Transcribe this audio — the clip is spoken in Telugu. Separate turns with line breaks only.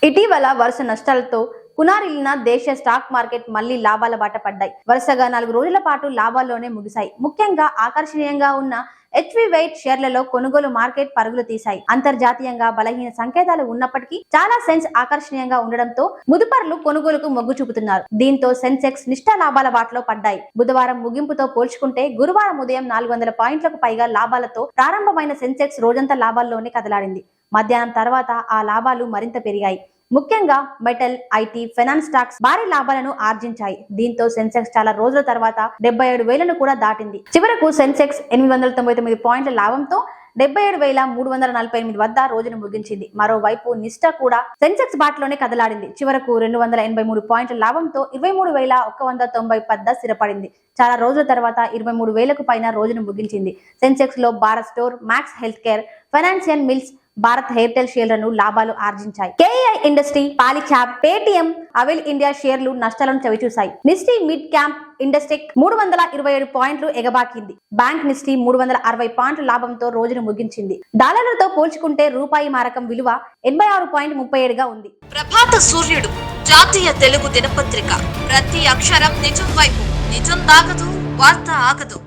ఇటీవల వరుస నష్టాలతో కునారిల్లిన దేశ స్టాక్ మార్కెట్ మళ్లీ లాభాల బాట పడ్డాయి. వరుసగా 4 రోజుల పాటు లాభాల్లోనే ముగిశాయి. ముఖ్యంగా ఆకర్షణీయంగా ఉన్న హెచ్వి వెయిట్ షేర్లలో కొనుగోలు మార్కెట్ పరుగులు తీశాయి. అంతర్జాతీయంగా బలహీన సంకేతాలు ఉన్నప్పటికీ చాలా సెన్స్ ఆకర్షణీయంగా ఉండడంతో ముదుపర్లు కొనుగోలుకు మొగ్గు చూపుతున్నారు. దీంతో సెన్సెక్స్ నిష్ఠా లాభాల బాటలో పడ్డాయి. బుధవారం ముగింపుతో పోల్చుకుంటే గురువారం ఉదయం 400 పాయింట్లకు పైగా లాభాలతో ప్రారంభమైన సెన్సెక్స్ రోజంతా లాభాల్లోనే కదలాడింది. మధ్యాహ్నం తర్వాత ఆ లాభాలు మరింత పెరిగాయి. ముఖ్యంగా మెటల్, ఐటీ, ఫైనాన్స్ స్టాక్స్ భారీ లాభాలను ఆర్జించాయి. దీంతో సెన్సెక్స్ చాలా రోజుల తర్వాత 77,000ను కూడా దాటింది. చివరకు సెన్సెక్స్ 899 పాయింట్ల లాభంతో 77,348 వద్ద రోజును ముగించింది. మరోవైపు నిఫ్టీ కూడా సెన్సెక్స్ బాటలోనే కదలాడింది. చివరకు 283 పాయింట్ల లాభంతో 23,190 వద్ద స్థిరపడింది. చాలా రోజుల తర్వాత 23,000కు పైన రోజును ముగించింది. సెన్సెక్స్ లో భారత్ స్టోర్, మ్యాక్స్ హెల్త్ కేర్, ఫైనాన్షియల్ మిల్స్, భారత్ ఎయిర్టెల్ షేర్లను లాభాలు ఆర్జించాయి. కేఈఐ ఇండస్ట్రీ, పాలిక్యాబ్, పేటిఎం, అవెల్ ఇండియా షేర్లు నష్టాలను చవిచూశాయి. నిఫ్టీ మిడ్ క్యాప్ ఇండెక్స్ 327 పాయింట్లు ఎగబాకింది. బ్యాంక్ నిఫ్టీ 360 పాయింట్ల లాభంతో రోజును ముగించింది. డాలర్లతో పోల్చుకుంటే రూపాయి మారకం విలువ 86.37గా ఉంది.
ప్రభాత సూర్యుడు జాతీయ తెలుగు దినపత్రిక. ప్రతి అక్షరం నిజం వైపు. నిజం దాగదు, వార్త ఆగదు.